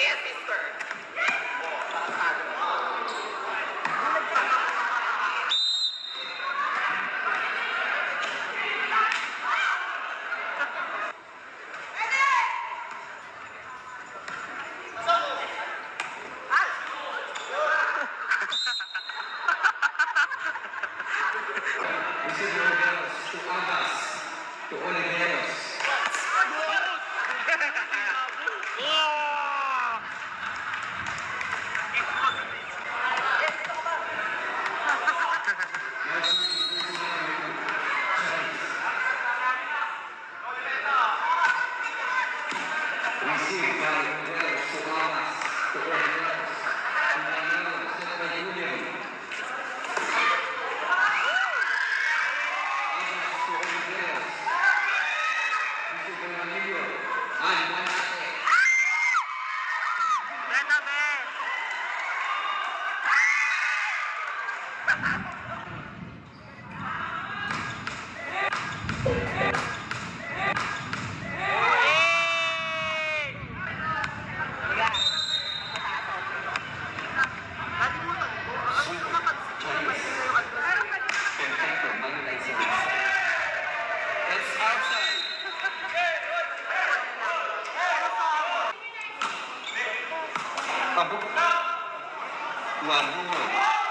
Yes, sister. Isidro to Abbas, to Oliveros. Received by Oliveros to Abbas, to Oliveros. Emmanuel, sent by Julian. Abbas to Oliveros. Received by Emilio. And Manate. Perfecto, Manate service. It's outside. Abuk. One more.